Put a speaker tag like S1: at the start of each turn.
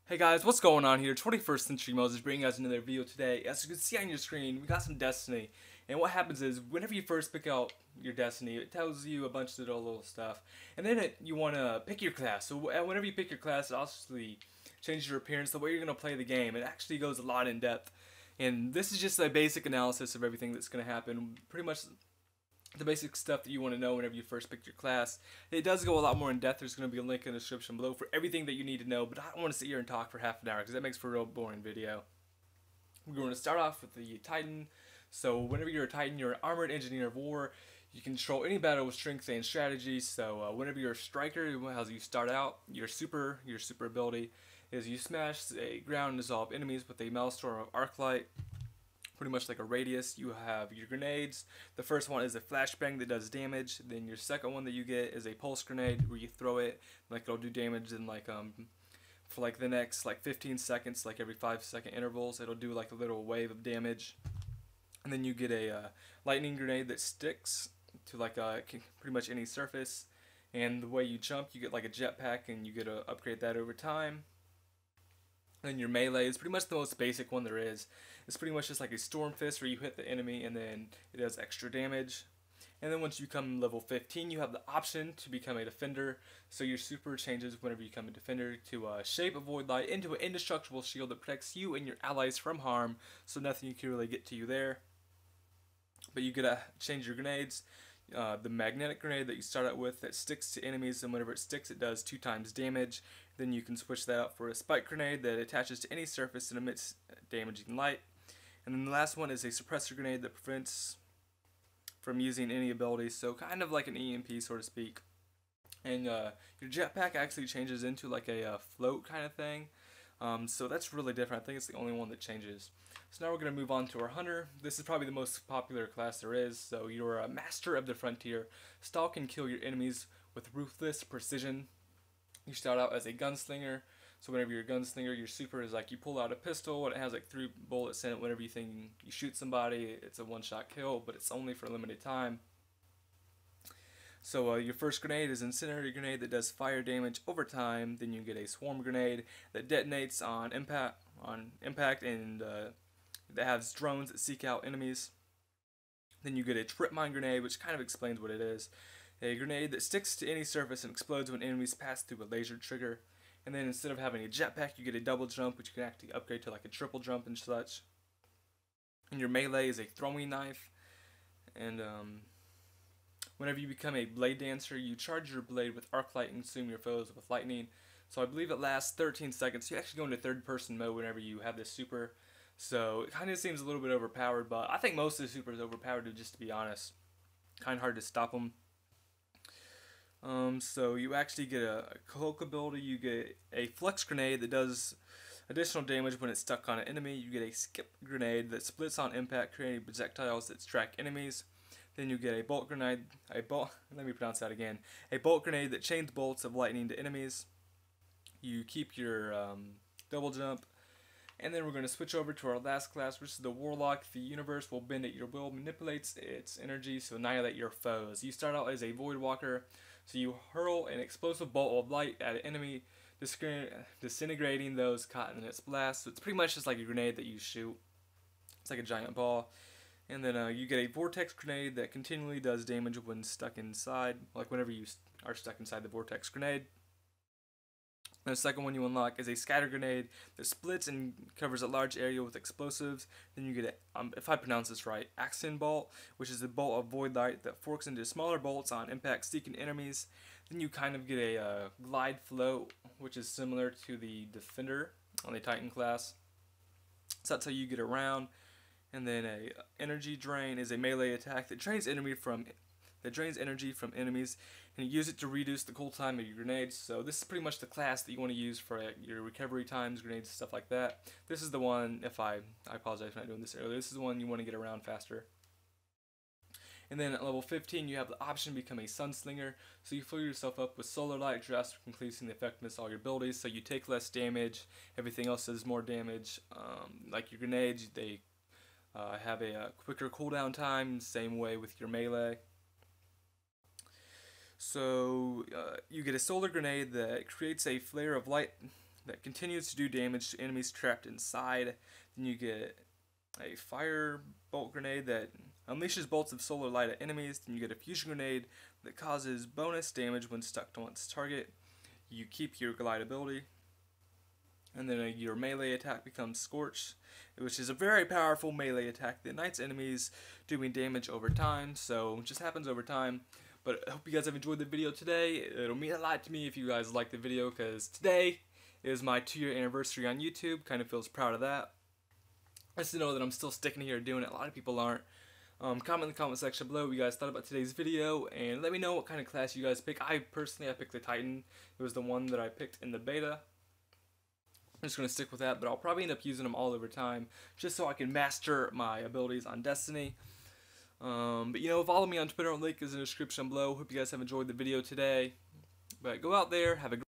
S1: Hey guys, what's going on here? 21st Century Moses bringing us another video today. As you can see on your screen, we got some Destiny. And what happens is, whenever you first pick out your Destiny, it tells you a bunch of little stuff. And then you want to pick your class. So whenever you pick your class, it obviously changes your appearance, the way you're going to play the game. It actually goes a lot in depth. And this is just a basic analysis of everything that's going to happen. Pretty much the basic stuff that you want to know whenever you first pick your class. It does go a lot more in depth. There's going to be a link in the description below for everything that you need to know, but I don't want to sit here and talk for half an hour because that makes for a real boring video. We're going to start off with the Titan. So whenever you're a Titan, you're an armored engineer of war. You control any battle with strength and strategy. So whenever you're a striker, as you start out, your super ability is you smash a ground and dissolve enemies with a maelstrom of arc light. Pretty much like a radius. You have your grenades. The first one is a flashbang that does damage. Then your second one that you get is a pulse grenade where you throw it, like it'll do damage in for like the next 15 seconds, like every 5-second intervals. It'll do like a little wave of damage. And then you get a lightning grenade that sticks to pretty much any surface. And the way you jump, you get like a jetpack, and you get to upgrade that over time. And your melee is pretty much the most basic one there is. It's pretty much just like a storm fist where you hit the enemy and then it does extra damage. And then once you become level 15, you have the option to become a defender. So your super changes whenever you become a defender to shape a void light into an indestructible shield that protects you and your allies from harm. So nothing can really get to you there. But you get to change your grenades. The magnetic grenade that you start out with that sticks to enemies, and whenever it sticks it does 2 times damage. Then you can switch that out for a spike grenade that attaches to any surface and emits damaging light. And then the last one is a suppressor grenade that prevents from using any abilities, so kind of like an EMP, so to speak. And your jetpack actually changes into like a float kind of thing. So that's really different. I think it's the only one that changes. So now we're going to move on to our hunter. This is probably the most popular class there is. So you're a master of the frontier. Stalk and kill your enemies with ruthless precision. You start out as a gunslinger. So whenever you're a gunslinger, your super is like you pull out a pistol and it has like 3 bullets in it. Whenever you think you shoot somebody, it's a one-shot kill, but it's only for a limited time. So your first grenade is an incendiary grenade that does fire damage over time. Then you get a swarm grenade that detonates on impact and that has drones that seek out enemies. Then you get a trip mine grenade, which kind of explains what it is. A grenade that sticks to any surface and explodes when enemies pass through a laser trigger. And then instead of having a jetpack, you get a double jump, which you can actually upgrade to like a triple jump and such. And your melee is a throwing knife. And whenever you become a blade dancer, you charge your blade with arc light and consume your foes with lightning. So I believe it lasts 13 seconds. You actually go into third-person mode whenever you have this super. So it kind of seems a little bit overpowered, but I think most of the super is overpowered, just to be honest. Kind of hard to stop them. So you actually get a cloak ability. You get a flex grenade that does additional damage when it's stuck on an enemy. You get a skip grenade that splits on impact, creating projectiles that strike enemies. Then you get a bolt grenade. Let me pronounce that again. A bolt grenade that chains bolts of lightning to enemies. You keep your double jump. And then we're going to switch over to our last class, which is the Warlock. The universe will bend at your will, manipulates its energy to annihilate your foes. You start out as a Void Walker, so you hurl an explosive bolt of light at an enemy, disintegrating those caught in its blast. So it's pretty much just like a grenade that you shoot. It's like a giant ball. And then you get a Vortex grenade that continually does damage when stuck inside, like whenever you are stuck inside the Vortex grenade. And the second one you unlock is a scatter grenade that splits and covers a large area with explosives. Then you get a, if I pronounce this right, Axon Bolt, which is a bolt of void light that forks into smaller bolts on impact seeking enemies. Then you kind of get a glide float, which is similar to the Defender on the Titan class. So that's how you get around. And then a energy drain is a melee attack that drains energy from enemies, and you use it to reduce the cooldown of your grenades. So this is pretty much the class that you want to use for your recovery times, grenades, stuff like that. This is the one, I apologize for not doing this earlier, this is the one you want to get around faster. And then at level 15 you have the option to become a Sunslinger, so you fill yourself up with solar light, drastically increasing the effectiveness of all your abilities, so you take less damage, everything else does more damage. Like your grenades, they have a quicker cooldown time, same way with your melee. So you get a solar grenade that creates a flare of light that continues to do damage to enemies trapped inside. Then you get a fire bolt grenade that unleashes bolts of solar light at enemies. Then you get a fusion grenade that causes bonus damage when stuck to one's target. You keep your glide ability. And then your melee attack becomes Scorch, which is a very powerful melee attack that ignites enemies, doing damage over time. So it just happens over time. But I hope you guys have enjoyed the video today. It'll mean a lot to me if you guys like the video, because today is my 2-year anniversary on YouTube. Kind of feels proud of that. Just to know that I'm still sticking here doing it. A lot of people aren't. Comment in the comment section below what you guys thought about today's video, and let me know what kind of class you guys pick. I picked the Titan. It was the one that I picked in the beta. I'm just going to stick with that, but I'll probably end up using them all over time, just so I can master my abilities on Destiny. But you know, follow me on Twitter. Link is in the description below. Hope you guys have enjoyed the video today. But go out there, have a great